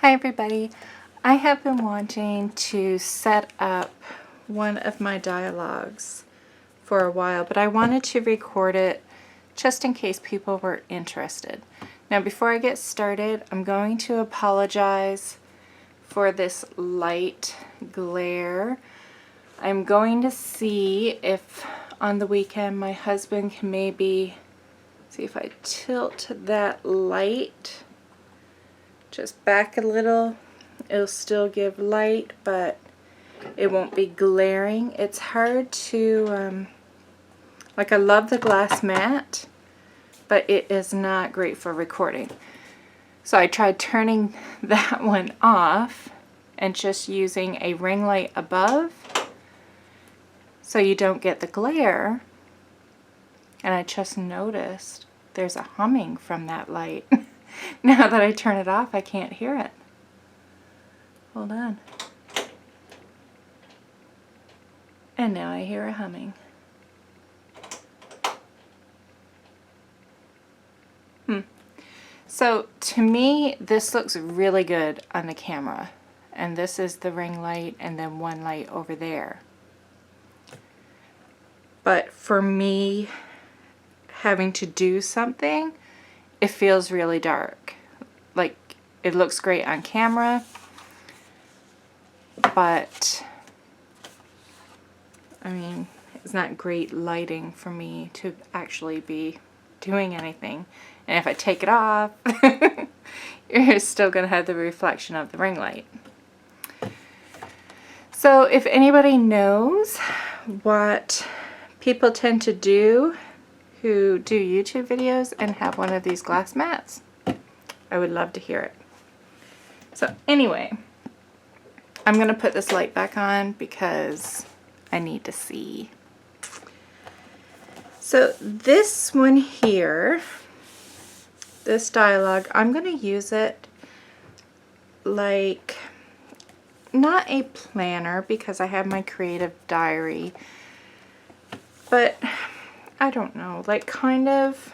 Hi everybody. I have been wanting to set up one of my dialogues for a while, but I wanted to record it just in case people were interested. Now before I get started, I'm going to apologize for this light glare. I'm going to see if on the weekend my husband can maybe see if I tilt that light just back a little. It'll still give light, but it won't be glaring. It's hard to, like, I love the glass mat, but it is not great for recording. So I tried turning that one off and just using a ring light above so you don't get the glare. And I just noticed there's a humming from that light. Now that I turn it off, I can't hear it. Hold on. And now I hear a humming. So to me, this looks really good on the camera. And this is the ring light and then one light over there. But for me, having to do something, it feels really dark. Like, it looks great on camera, but I mean, it's not great lighting for me to actually be doing anything. And if I take it off, you're still going to have the reflection of the ring light. So if anybody knows what people tend to do who do YouTube videos and have one of these glass mats, I would love to hear it. So anyway, I'm going to put this light back on because I need to see. So this one here, this dialogue, I'm going to use it like, not a planner because I have my creative diary, but I don't know, like kind of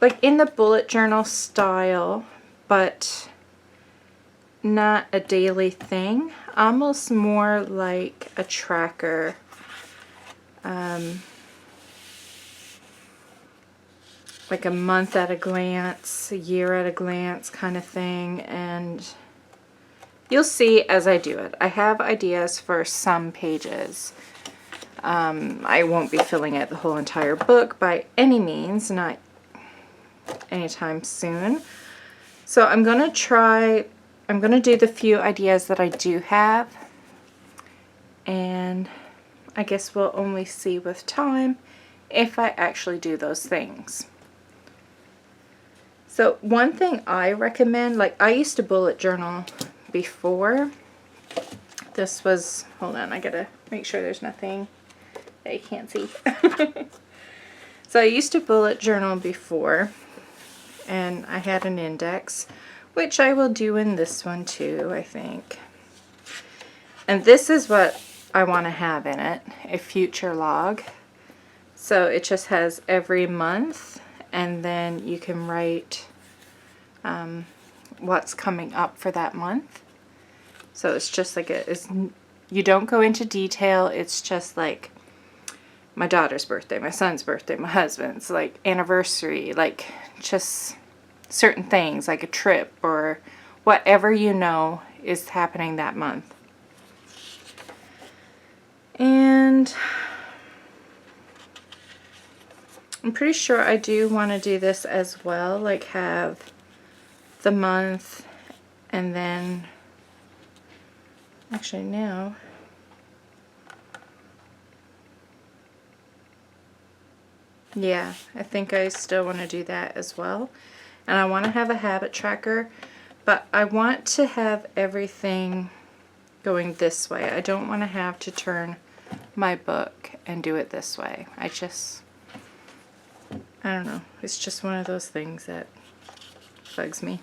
like in the bullet journal style, but not a daily thing, almost more like a tracker. Like a month at a glance, a year at a glance kind of thing, and you'll see as I do it. I have ideas for some pages. I won't be filling out the whole entire book by any means, not anytime soon. So I'm going to do the few ideas that I do have, and I guess we'll only see with time if I actually do those things. So one thing I recommend, like I used to bullet journal before. This was, hold on, I gotta make sure there's nothing that you can't see. So I used to bullet journal before, and I had an index, which I will do in this one too, I think. And this is what I want to have in it, a future log. So it just has every month, and then you can write what's coming up for that month. So it's just like you don't go into detail. It's just like my daughter's birthday, my son's birthday, my husband's, like anniversary, like just certain things like a trip or whatever you know is happening that month. And I'm pretty sure I do want to do this as well, like have the month and then actually now yeah, I think I still want to do that as well. And I want to have a habit tracker, but I want to have everything going this way. I don't want to have to turn my book and do it this way. I don't know. It's just one of those things that bugs me.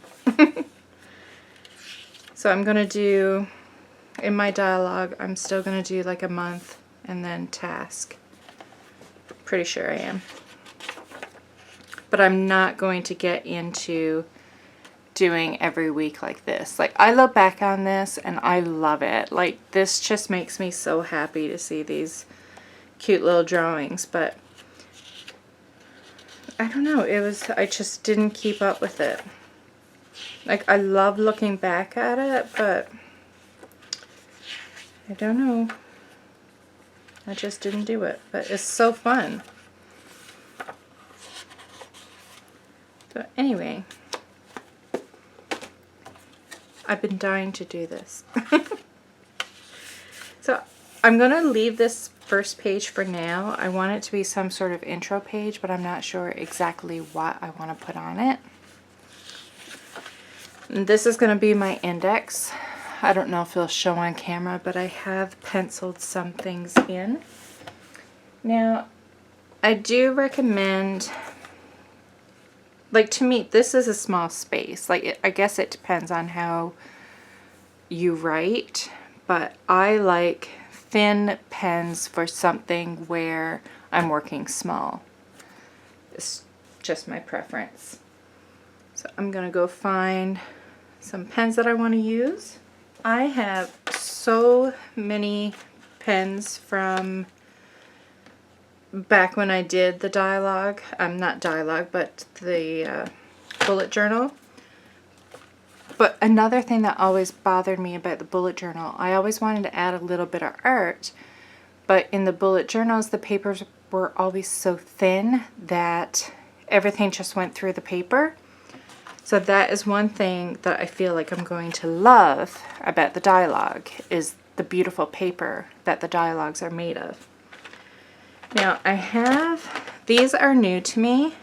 So I'm going to do, in my dialogue, I'm still going to do like a month and then task. Pretty sure I am. But I'm not going to get into doing every week like this. Like, I look back on this and I love it. Like, this just makes me so happy to see these cute little drawings, but I don't know, I just didn't keep up with it. Like, I love looking back at it, but I don't know. I just didn't do it, but it's so fun. So anyway, I've been dying to do this. So I'm going to leave this first page for now. I want it to be some sort of intro page, but I'm not sure exactly what I want to put on it. And this is going to be my index. I don't know if it'll show on camera, but I have penciled some things in. Now, I do recommend, like, to me, this is a small space. Like, I guess it depends on how you write, but I like thin pens for something where I'm working small. It's just my preference. So I'm gonna go find some pens that I want to use. I have so many pens from back when I did the Dyalog, not Dyalog, but the bullet journal. But another thing that always bothered me about the bullet journal, I always wanted to add a little bit of art, but in the bullet journals, the papers were always so thin that everything just went through the paper. So that is one thing that I feel like I'm going to love about the Dyalog, is the beautiful paper that the Dyalogs are made of. Now I have, these are new to me.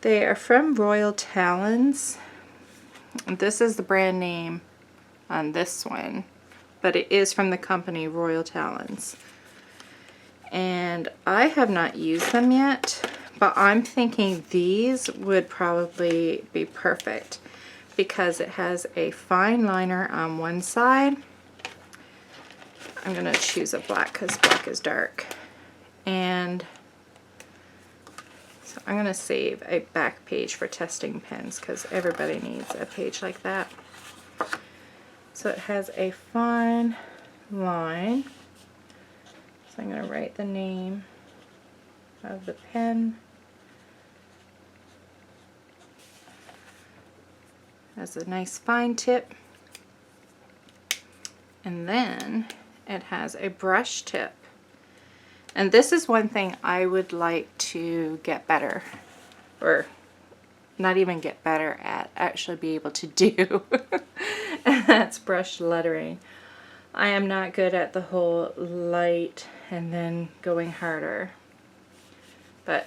They are from Royal Talons. This is the brand name on this one, but it is from the company Royal Talons. And I have not used them yet, but I'm thinking these would probably be perfect because it has a fine liner on one side. I'm going to choose a black because black is dark. And so I'm going to save a back page for testing pens because everybody needs a page like that. So it has a fine line. So I'm going to write the name of the pen. Has a nice fine tip. And then it has a brush tip. And this is one thing I would like to get better, or not even get better at, actually be able to do. And that's brush lettering. I am not good at the whole light and then going harder. But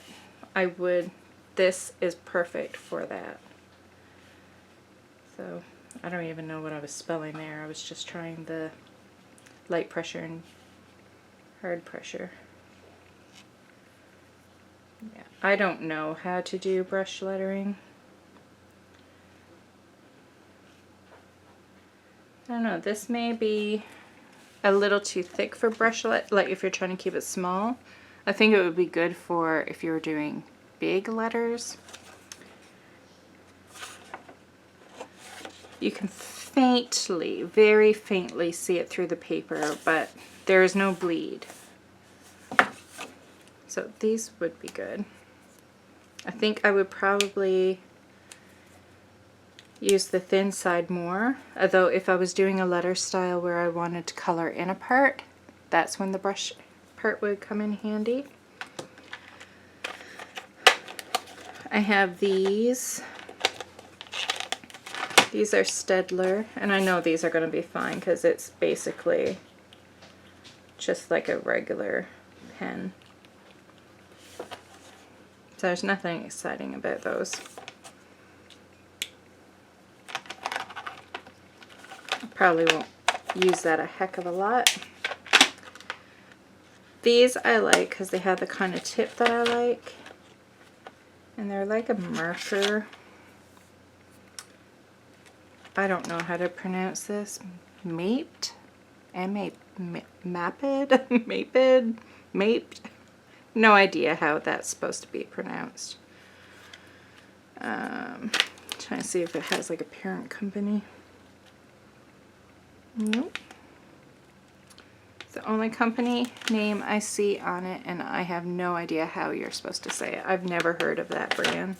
I would, this is perfect for that. So I don't even know what I was spelling there. I was just trying the light pressure and hard pressure. Yeah, I don't know how to do brush lettering. I don't know, this may be a little too thick for brush like if you're trying to keep it small. I think it would be good for if you were doing big letters. You can faintly, very faintly see it through the paper, but there is no bleed. So these would be good. I think I would probably use the thin side more, although if I was doing a letter style where I wanted to color in a part, that's when the brush part would come in handy. I have these. These are Staedtler, and I know these are going to be fine because it's basically just like a regular pen. So there's nothing exciting about those. I probably won't use that a heck of a lot. These I like because they have the kind of tip that I like. And they're like a marker. I don't know how to pronounce this. Maped? Maped? Maped? No idea how that's supposed to be pronounced. So Trying to see if it has like a parent company. Nope. It's the only company name I see on it, and I have no idea how you're supposed to say it. I've never heard of that brand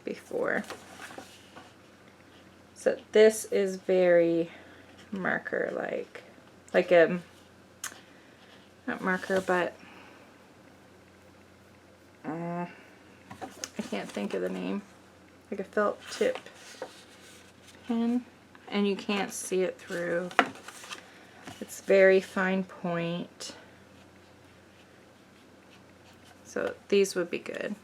before. So this is very marker-like. Like a, not marker, but I can't think of the name. Like a felt tip pen, and you can't see it through. It's very fine point. So these would be good.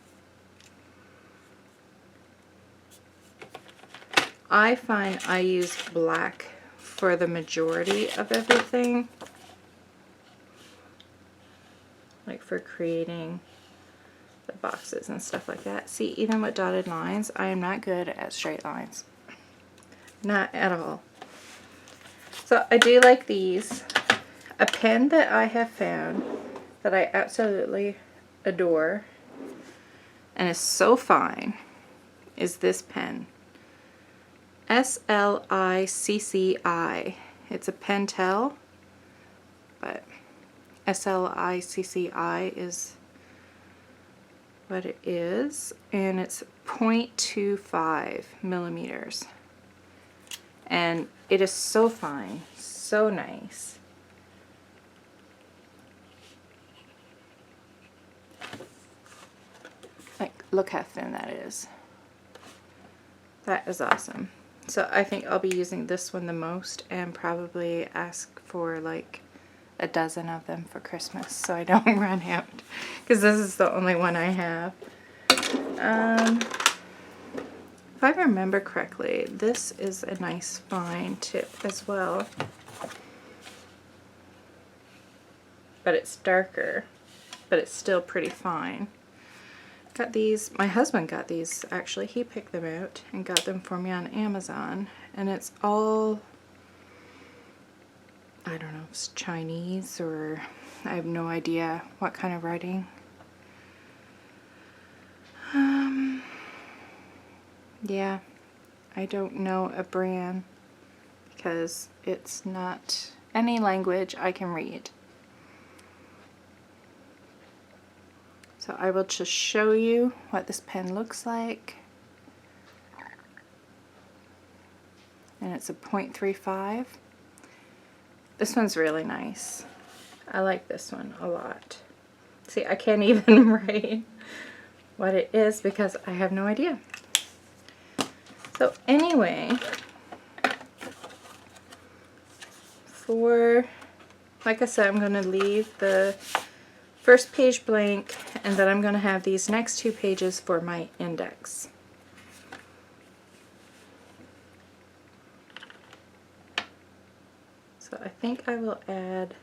I find I use black for the majority of everything. Like for creating the boxes and stuff like that. See, even with dotted lines, I am not good at straight lines. Not at all. So I do like these. A pen that I have found that I absolutely adore and is so fine is this pen. SLICCI. It's a Pentel, but SLICCI is what it is, and it's 0.25 millimeters. And it is so fine, so nice. Like, look how thin that is. That is awesome. So I think I'll be using this one the most, and probably ask for like a dozen of them for Christmas so I don't run out, because this is the only one I have. If I remember correctly, this is a nice fine tip as well, but it's darker, but it's still pretty fine. Got these, my husband got these actually, he picked them out and got them for me on Amazon, and it's all, I don't know if it's Chinese or I have no idea what kind of writing. Yeah, I don't know a brand because it's not any language I can read. So I will just show you what this pen looks like. And it's a 0.35. This one's really nice. I like this one a lot. See, I can't even write what it is because I have no idea. So anyway, like I said, I'm going to leave the first page blank, and then I'm going to have these next two pages for my index. So I think I will add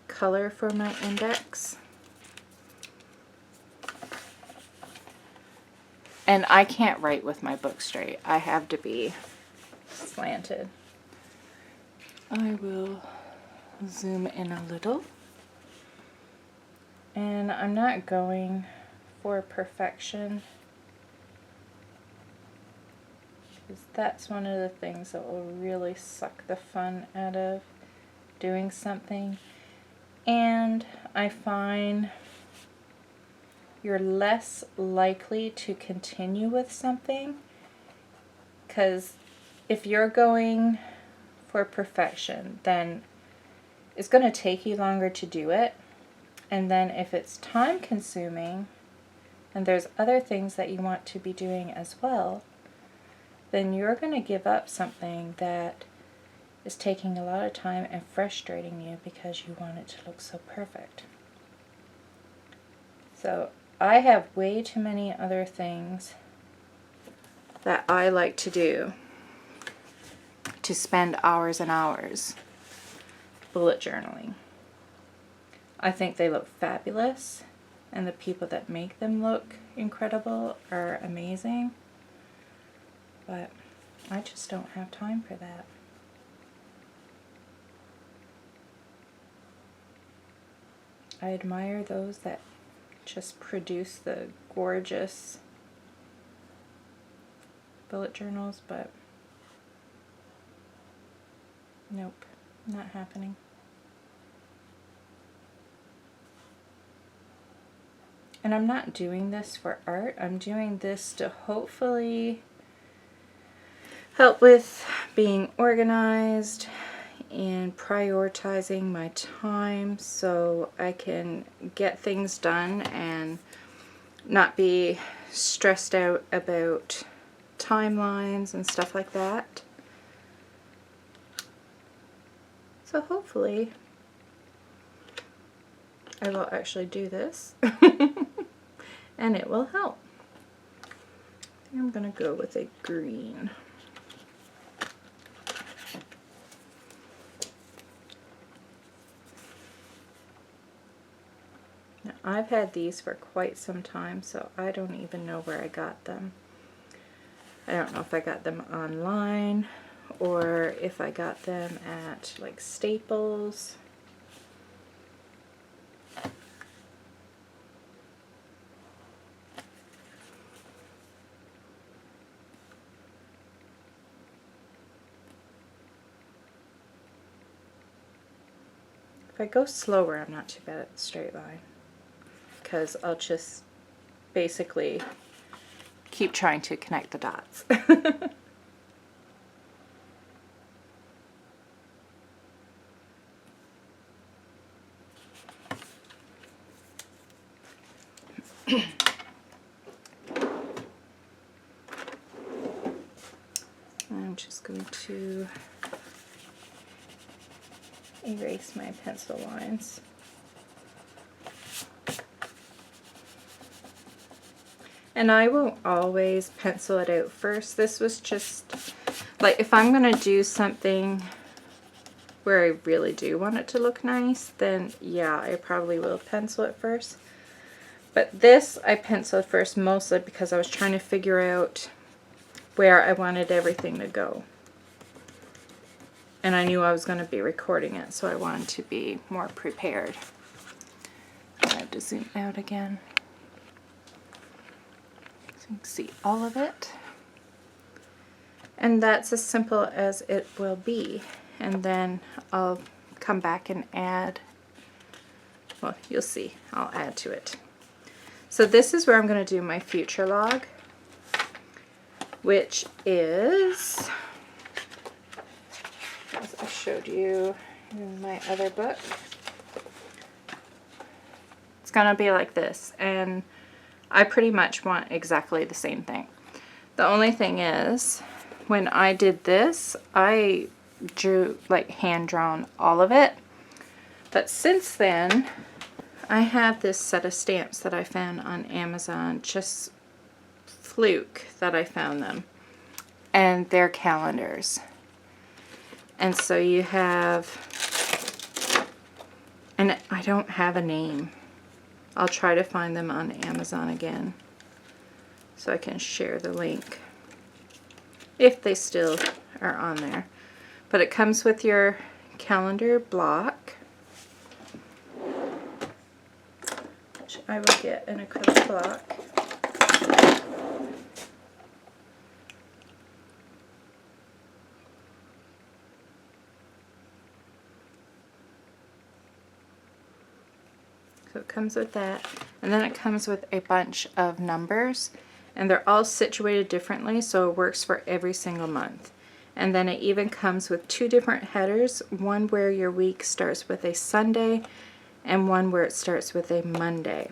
color for my index. And I can't write with my book straight. I have to be slanted. I will zoom in a little. And I'm not going for perfection, because that's one of the things that will really suck the fun out of doing something. And I find you're less likely to continue with something, because if you're going for perfection, then it's going to take you longer to do it. And then if it's time consuming and there's other things that you want to be doing as well, then you're going to give up something that is taking a lot of time and frustrating you because you want it to look so perfect. So I have way too many other things that I like to do to spend hours and hours bullet journaling. I think they look fabulous, and the people that make them look incredible are amazing, but I just don't have time for that. I admire those that just produce the gorgeous bullet journals, but nope, not happening. And I'm not doing this for art. I'm doing this to hopefully help with being organized and prioritizing my time so I can get things done and not be stressed out about timelines and stuff like that. So hopefully I will actually do this and it will help. I think I'm going to go with a green. Now, I've had these for quite some time, so I don't even know where I got them. I don't know if I got them online or if I got them at like Staples. If I go slower, I'm not too bad at the straight line, because I'll just basically keep trying to connect the dots. I'm just going to erase my pencil lines. And I won't always pencil it out first. This was just, like, if I'm going to do something where I really do want it to look nice, then yeah, I probably will pencil it first. But this I penciled first mostly because I was trying to figure out where I wanted everything to go. And I knew I was going to be recording it, so I wanted to be more prepared. I have to zoom out again so you can see all of it. And that's as simple as it will be. And then I'll come back and add, well, you'll see, I'll add to it. So this is where I'm going to do my future log, which is, as I showed you in my other book, it's going to be like this, and I pretty much want exactly the same thing. The only thing is, when I did this, I drew, like, hand-drawn all of it, but since then I have this set of stamps that I found on Amazon, just fluke that I found them, and they're calendars. And so you have, and I don't have a name. I'll try to find them on Amazon again so I can share the link if they still are on there. But it comes with your calendar block, which I will get an acrylic block. So it comes with that, and then it comes with a bunch of numbers, and they're all situated differently, so it works for every single month. And then it even comes with two different headers, one where your week starts with a Sunday and one where it starts with a Monday.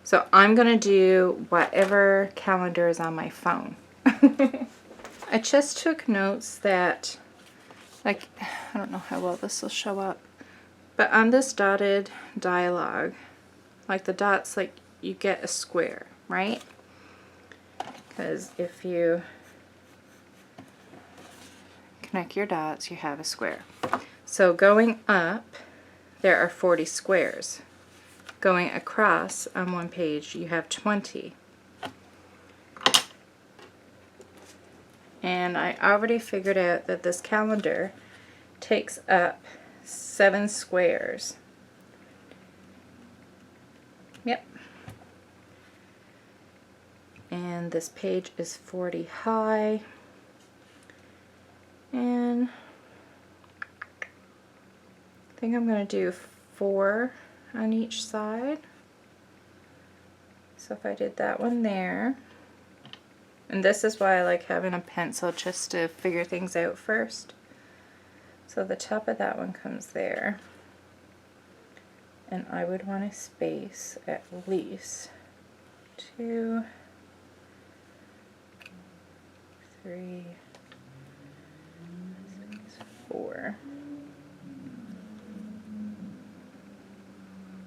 So I'm going to do whatever calendar is on my phone. I just took notes that, like, I don't know how well this will show up, but on this dotted dialogue, like the dots, like, you get a square, right? Because if you connect your dots, you have a square. So going up, there are 40 squares. Going across on one page, you have 20. And I already figured out that this calendar takes up 7 squares. Yep. and this page is 40 high, and I think I'm going to do 4 on each side. So if I did that one there, and this is why I like having a pencil, just to figure things out first. So the top of that one comes there, and I would want to space at least 2, 3, 4.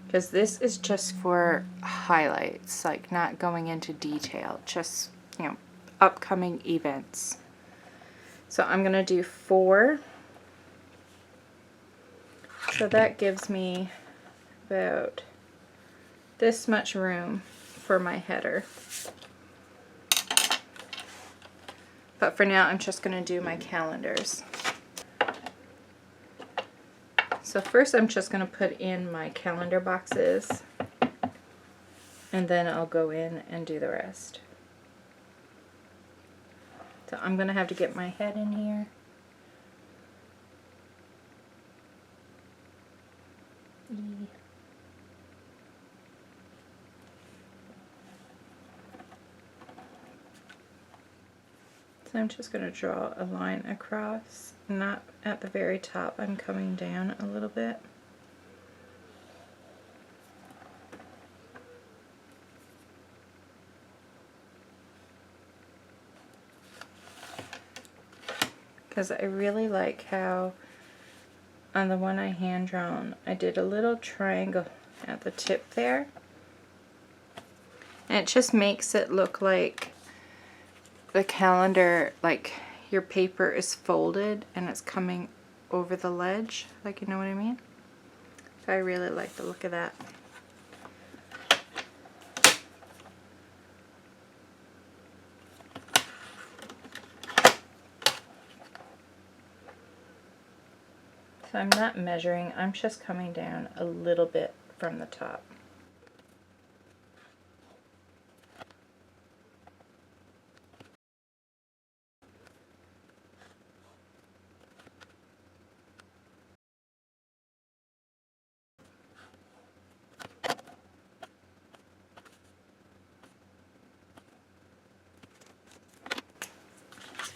Because this is just for highlights, like not going into detail, just, you know, upcoming events. So I'm going to do 4. So that gives me about this much room for my header. But for now, I'm just going to do my calendars. So first I'm just going to put in my calendar boxes, and then I'll go in and do the rest. So I'm going to have to get my head in here. So I'm just going to draw a line across, not at the very top, I'm coming down a little bit. Because I really like how on the one I hand drawn, I did a little triangle at the tip there. And it just makes it look like the calendar, like your paper is folded and it's coming over the ledge, like, you know what I mean? So I really like the look of that. So I'm not measuring, I'm just coming down a little bit from the top.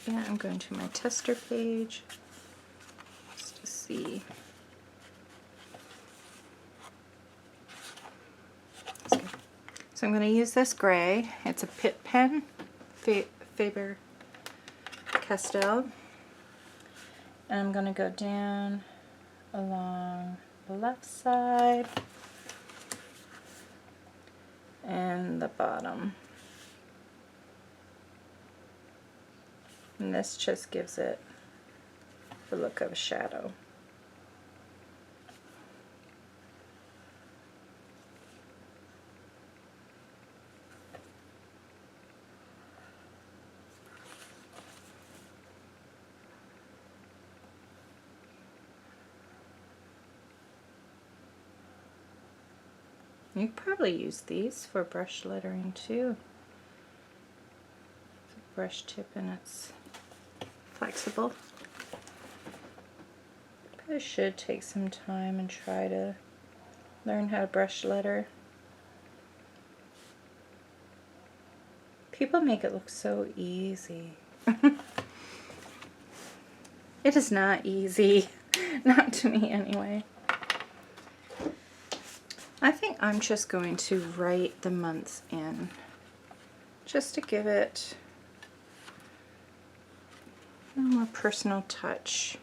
So yeah, I'm going to my tester page just to see. So I'm going to use this gray. It's a Pitt pen, Faber-Castell. And I'm going to go down along the left side and the bottom. And this just gives it the look of a shadow. You could probably use these for brush lettering too. It's a brush tip and it's flexible. I should take some time and try to learn how to brush letter. People make it look so easy. It is not easy. Not to me anyway. I think I'm just going to write the months in, just to give it a more personal touch.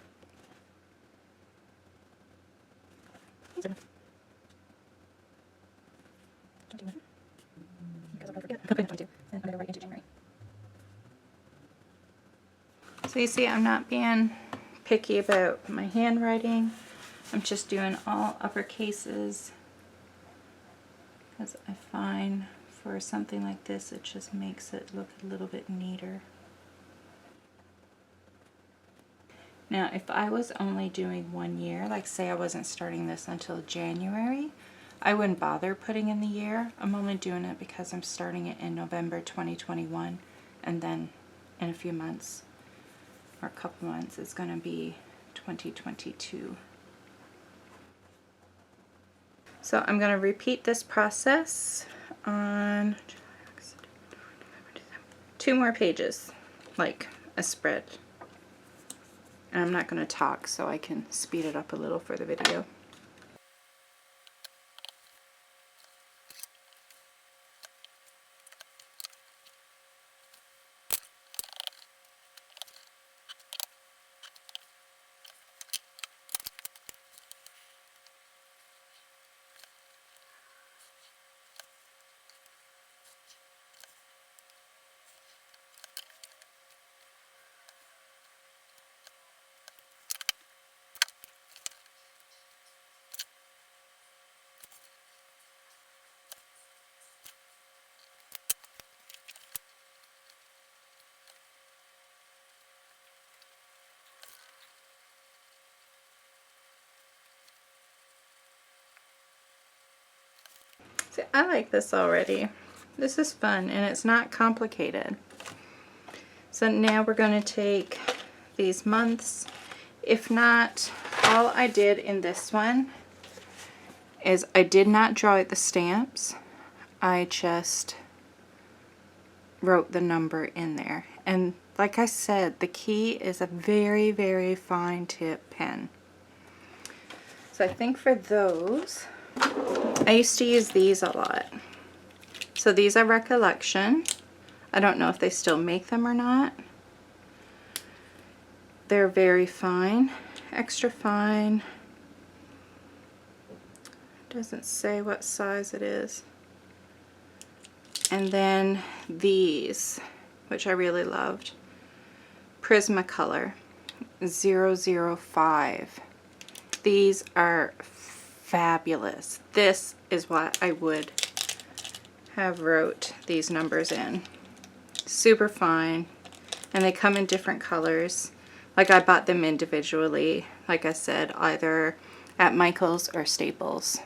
So you see, I'm not being picky about my handwriting. I'm just doing all upper cases, because I find for something like this it just makes it look a little bit neater. Now if I was only doing 1 year, like say I wasn't starting this until January, I wouldn't bother putting in the year. I'm only doing it because I'm starting it in November 2021, and then in a few months or a couple months it's going to be 2022. So I'm going to repeat this process on 2 more pages, like a spread. And I'm not going to talk so I can speed it up a little for the video. See, I like this already. This is fun and it's not complicated. So now we're going to take these months. If not, all I did in this one is I did not draw out the stamps. I just wrote the number in there. And like I said, the key is a very, very fine tip pen. So I think for those, I used to use these a lot. So these are Recollection. I don't know if they still make them or not. They're very fine, extra fine. Doesn't say what size it is. And then these, which I really loved, Prismacolor 005. These are fabulous. This is what I would have wrote these numbers in. Super fine, and they come in different colors. Like I bought them individually, like I said, either at Michael's or Staples.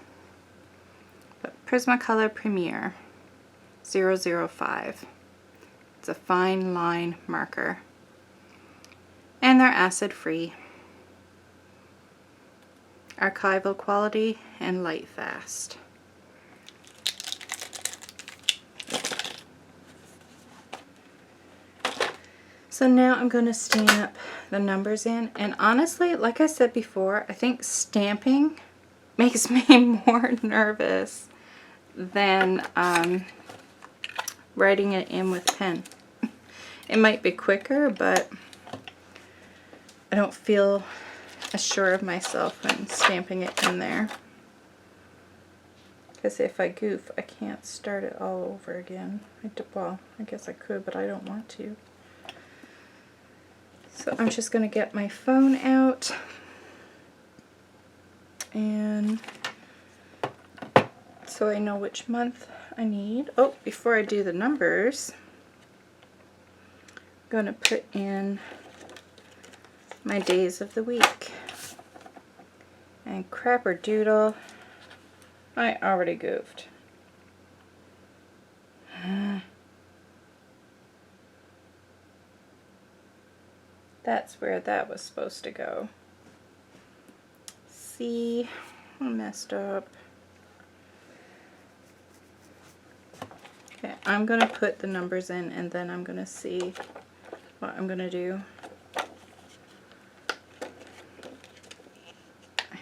But Prismacolor Premier 005. It's a fine line marker. And they're acid free. Archival quality and light fast. So now I'm going to stamp the numbers in, and honestly, like I said before, I think stamping makes me more nervous than writing it in with pen. It might be quicker, but I don't feel as sure of myself when stamping it in there. Because if I goof, I can't start it all over again. Well, I guess I could, but I don't want to. So I'm just going to get my phone out and so I know which month I need. Oh, before I do the numbers, I'm going to put in my days of the week. And crapper doodle, I already goofed. That's where that was supposed to go. See, I messed up. Okay, I'm going to put the numbers in and then I'm going to see what I'm going to do. I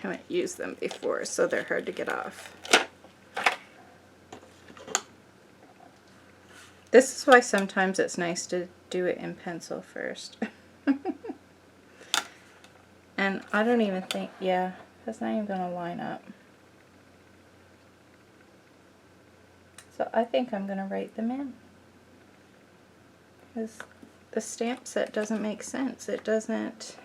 haven't used them before, so they're hard to get off. This is why sometimes it's nice to do it in pencil first. And I don't even think, yeah, that's not even going to line up. So I think I'm going to write them in. Because the stamp set doesn't make sense. It doesn't.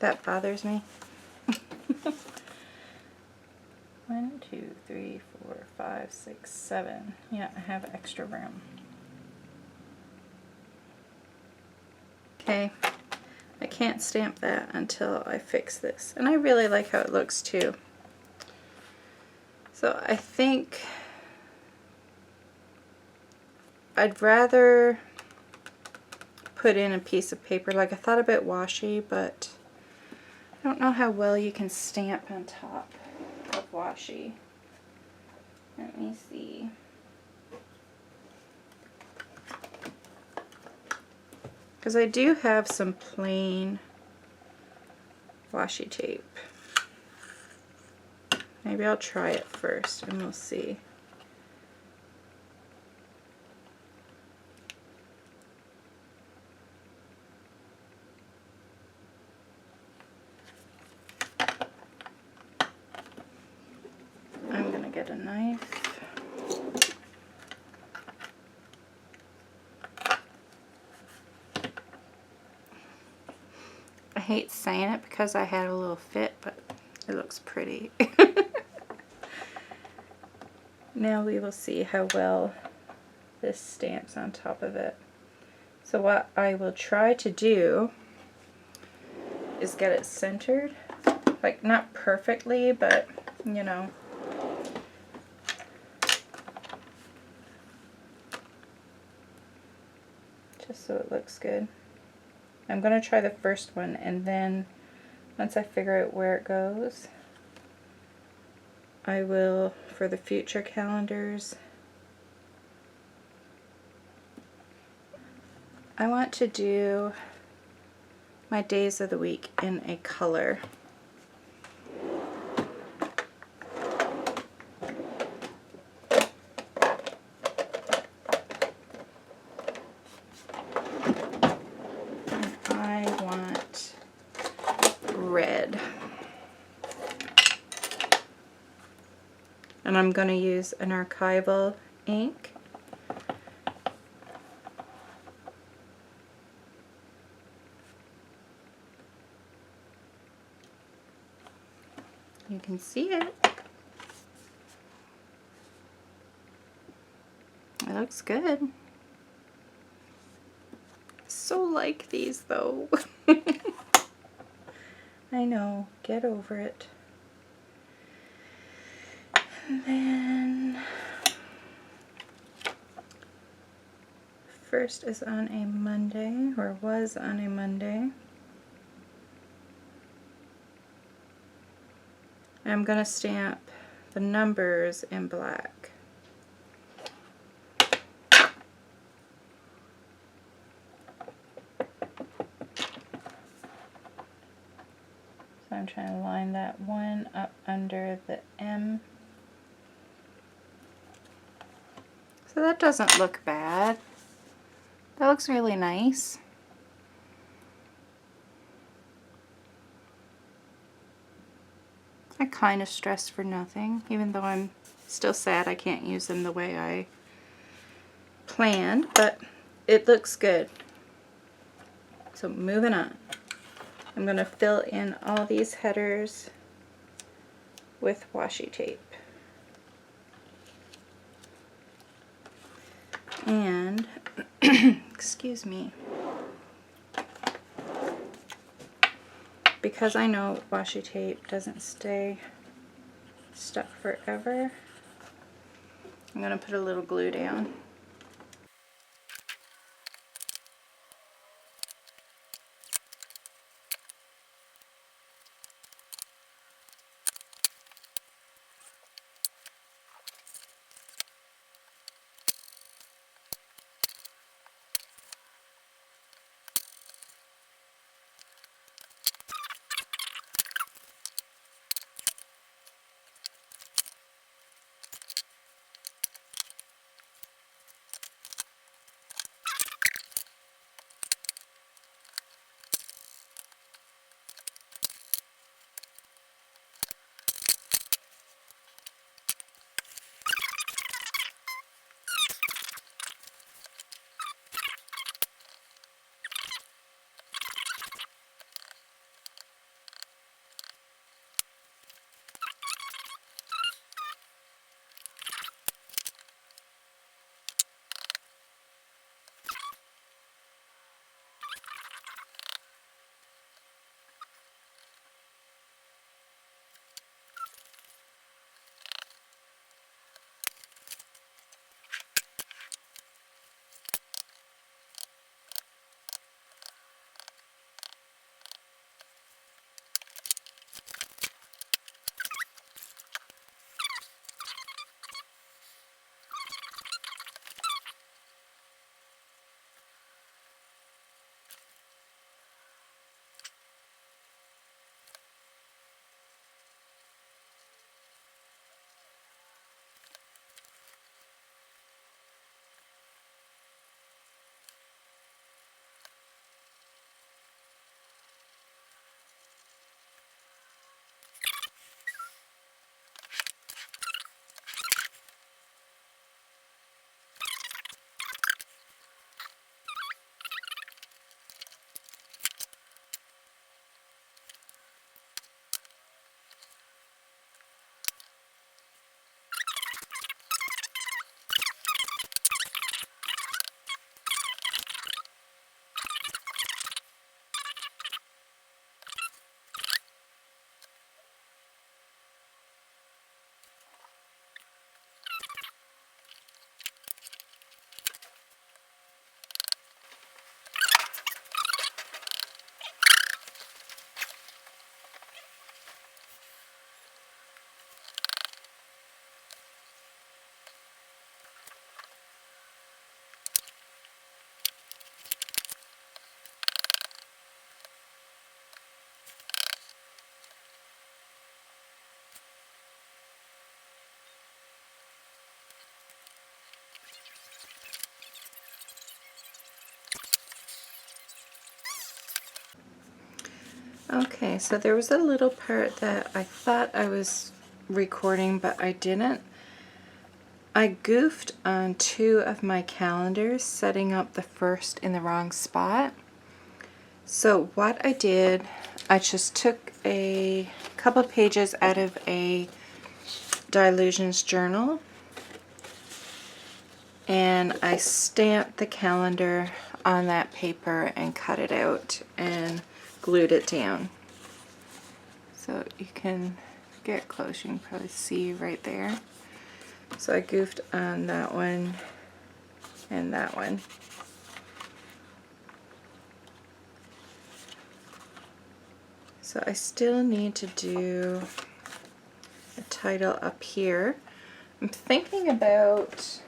That bothers me. 1, 2, 3, 4, 5, 6, 7. Yeah, I have extra room. Okay, I can't stamp that until I fix this. And I really like how it looks too. So I think I'd rather put in a piece of paper. Like, I thought about washi, but I don't know how well you can stamp on top of washi. Let me see. Because I do have some plain washi tape. Maybe I'll try it first and we'll see. I'm gonna get a knife. I hate saying it because I had a little fit, but it looks pretty. Now we will see how well this stamps on top of it. So what I will try to do is get it centered. Like, not perfectly, but you know. Just so it looks good. I'm going to try the first one, and then once I figure out where it goes, I will, for the future calendars, I want to do my days of the week in a color. Red. And I'm going to use an archival ink. You can see it. It looks good. So like these though. I know, get over it. And then first is on a Monday, or was on a Monday. I'm going to stamp the numbers in black. So I'm trying to line that one up under the M. So that doesn't look bad. That looks really nice. I kind of stressed for nothing, even though I'm still sad I can't use them the way I planned, but it looks good. So moving on. I'm going to fill in all these headers with washi tape. And, excuse me, because I know washi tape doesn't stay stuck forever, I'm going to put a little glue down. Okay, so there was a little part that I thought I was recording, but I didn't. I goofed on 2 of my calendars, setting up the first in the wrong spot. So what I did, I just took a couple pages out of a Dylusions journal and I stamped the calendar on that paper and cut it out and glued it down. So you can get close, you can probably see right there. So I goofed on that one and that one. So I still need to do a title up here. I'm thinking about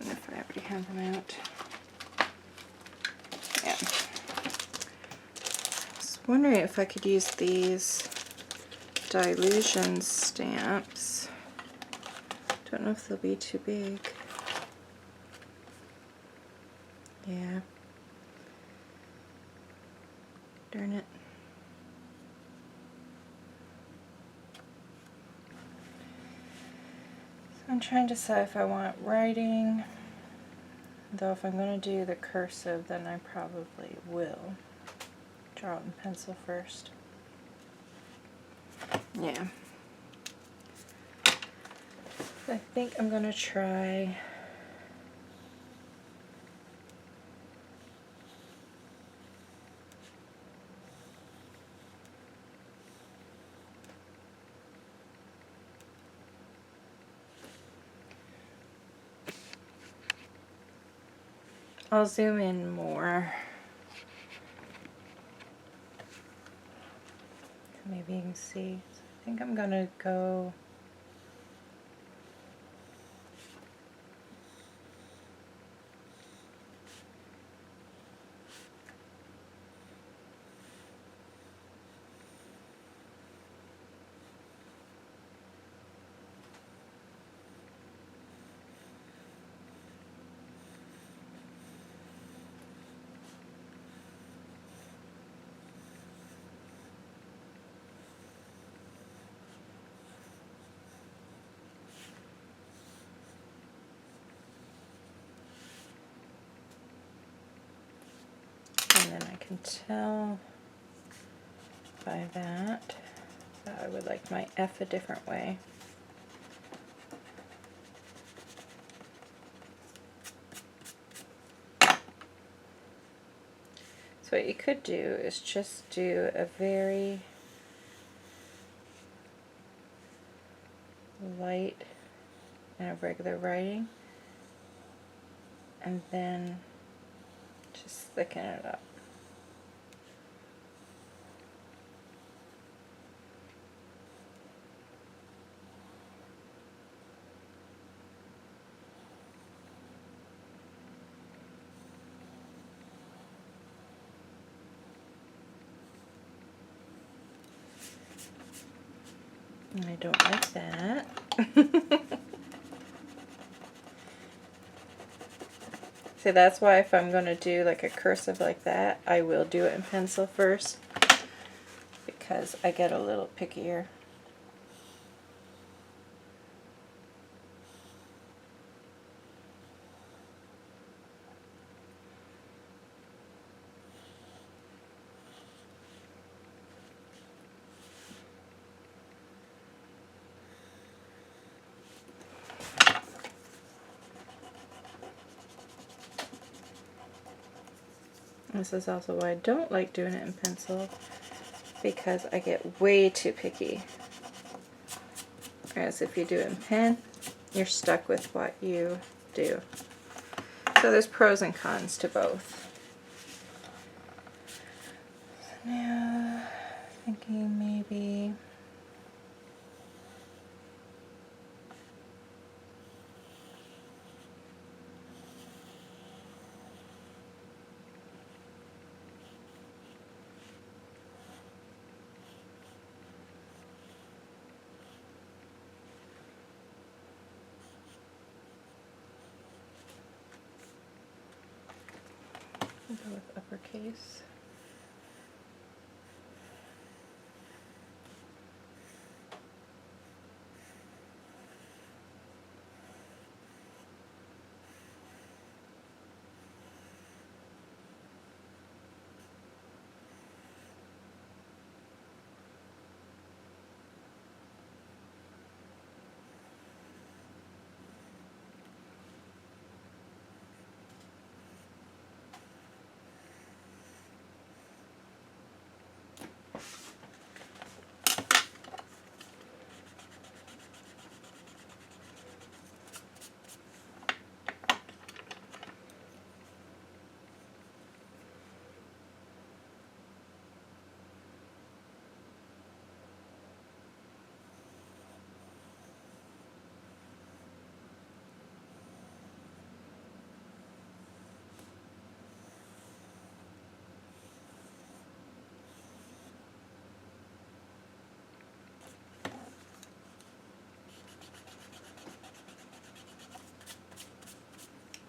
if I already have them out. Yeah. I was wondering if I could use these Dylusions stamps. Don't know if they'll be too big. Yeah. Darn it. So I'm trying to decide if I want writing, though if I'm going to do the cursive, then I probably will draw it in pencil first. Yeah. I think I'm going to try I'll zoom in more. Maybe you can see. So I think I'm going to go and then I can tell by that I would like my F a different way. So what you could do is just do a very light and a regular writing, and then just thicken it up. I don't like that. See, that's why if I'm going to do like a cursive like that, I will do it in pencil first, because I get a little pickier. This is also why I don't like doing it in pencil, because I get way too picky. Whereas if you do it in pen, you're stuck with what you do. So there's pros and cons to both. Now, thinking maybe We'll go with uppercase.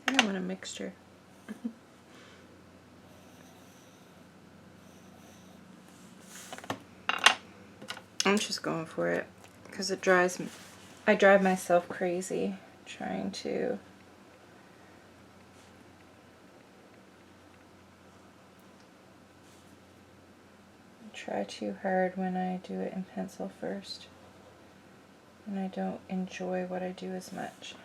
I want a mixture. I'm just going for it because I drive myself crazy trying to try too hard when I do it in pencil first, and I don't enjoy what I do as much.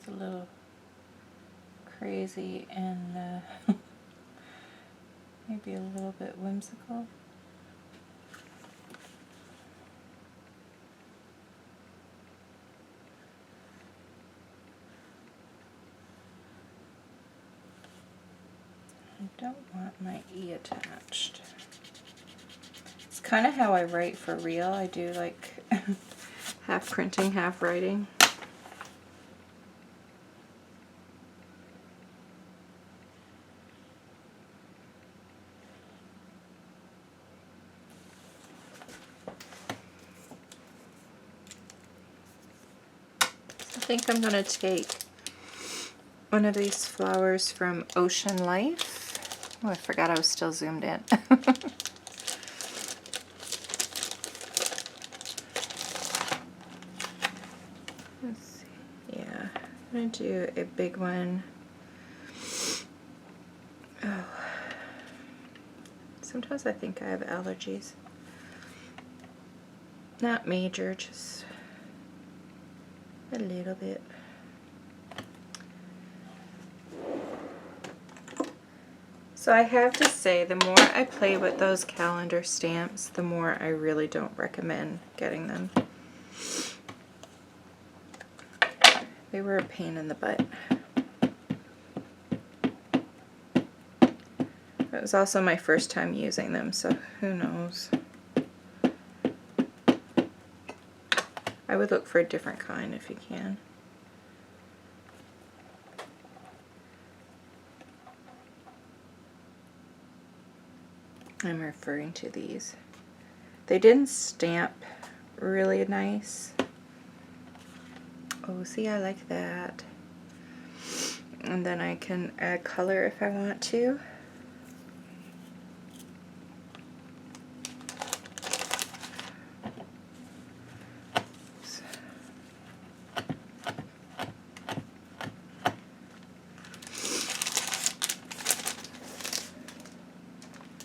It's a little crazy and maybe a little bit whimsical. I don't want my E attached. It's kind of how I write for real. I do like half printing, half writing. I think I'm going to take one of these flowers from Ocean Life. Oh, I forgot I was still zoomed in. Let's see. Yeah, I'm going to do a big one. Oh, sometimes I think I have allergies. Not major, just a little bit. So I have to say, the more I play with those calendar stamps, the more I really don't recommend getting them. They were a pain in the butt. It was also my first time using them, so who knows. I would look for a different kind if you can. I'm referring to these. They didn't stamp really nice. Oh, see, I like that. And then I can add color if I want to.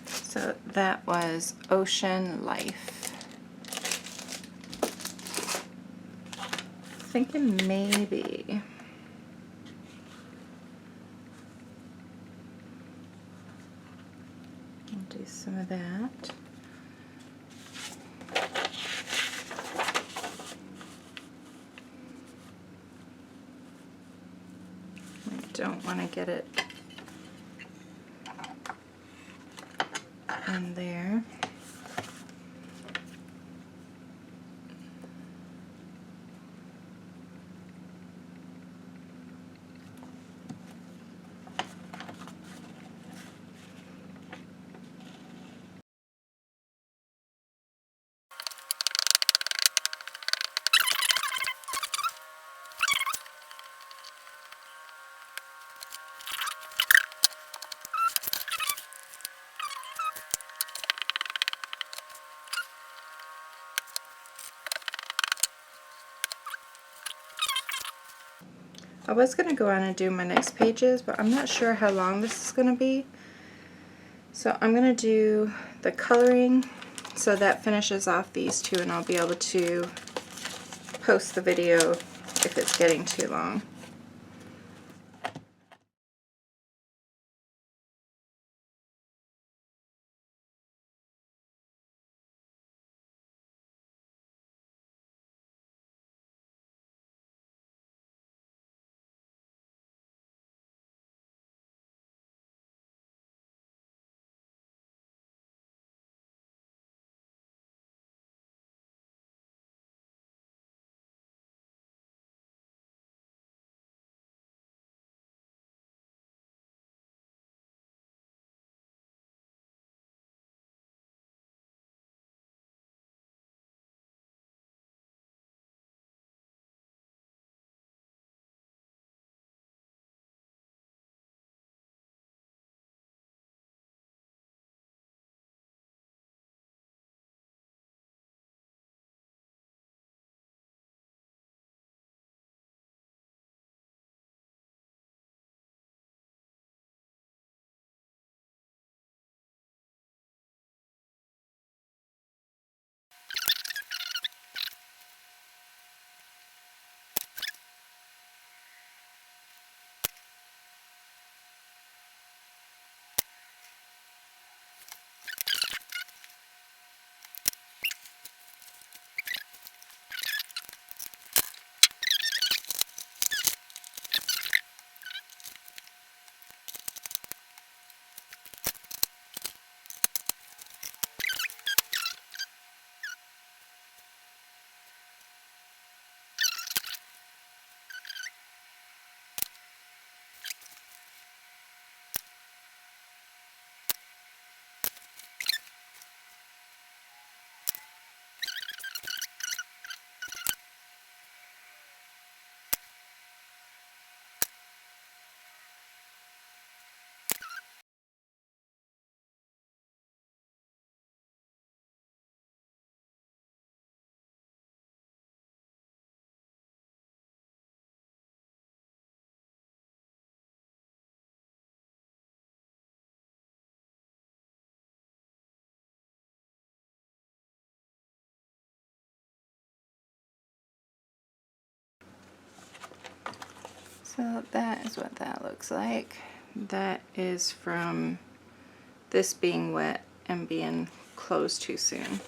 So that was Ocean Life. Thinking maybe I'll do some of that. I don't want to get it in there. I was going to go on and do my next pages, but I'm not sure how long this is going to be. So I'm going to do the coloring, so that finishes off these two, and I'll be able to post the video if it's getting too long. So that is what that looks like. That is from this being wet and being closed too soon.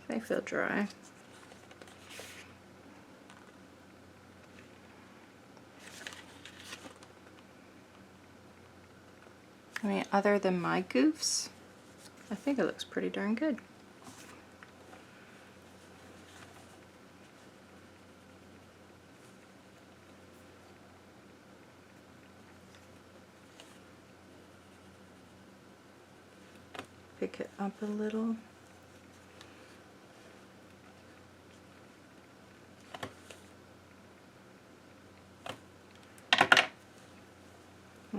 They feel dry. I mean, other than my goofs, I think it looks pretty darn good. Pick it up a little.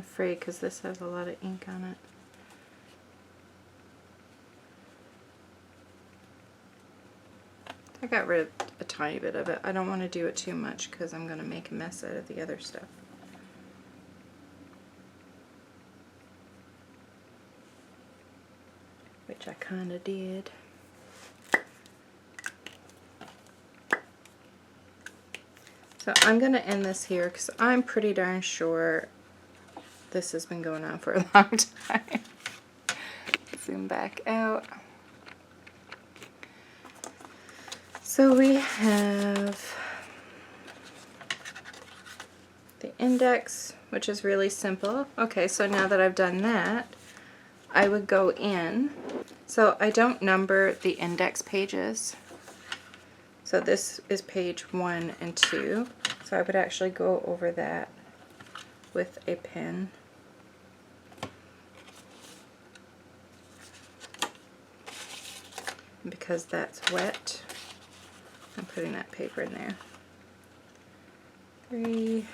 afraid because this has a lot of ink on it. I got rid of a tiny bit of it. I don't want to do it too much because I'm going to make a mess out of the other stuff. Which I kind of did. So I'm going to end this here because I'm pretty darn sure this has been going on for a long time. Zoom back out. So we have the index, which is really simple. Okay, so now that I've done that, I would go in. So I don't number the index pages. So this is page 1 and 2. So I would actually go over that with a pen. And because that's wet, I'm putting that paper in there. 3,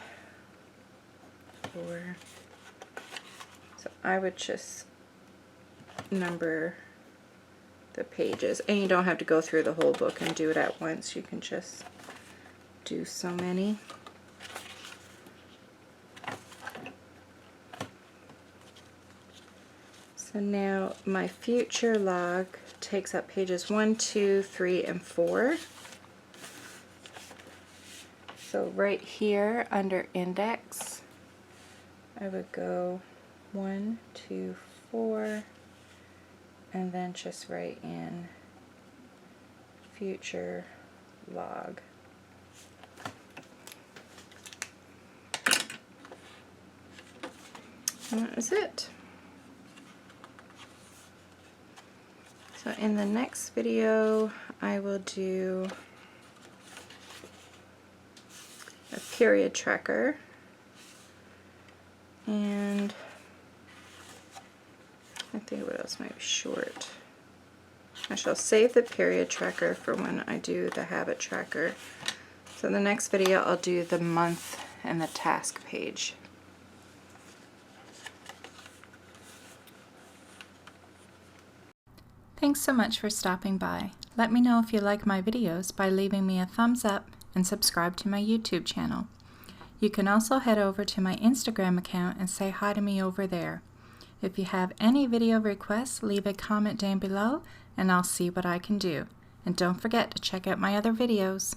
4. So I would just number the pages, and you don't have to go through the whole book and do it at once. You can just do so many. So now my future log takes up pages 1, 2, 3, and 4. So right here under index, I would go 1, 2, 4, and then just write in future log. And that is it. So in the next video, I will do a period tracker, and I think what else might be short. I shall save the period tracker for when I do the habit tracker. So in the next video, I'll do the month and the task page. Thanks so much for stopping by. Let me know if you like my videos by leaving me a thumbs up and subscribe to my YouTube channel. You can also head over to my Instagram account and say hi to me over there. If you have any video requests, leave a comment down below and I'll see what I can do. And don't forget to check out my other videos.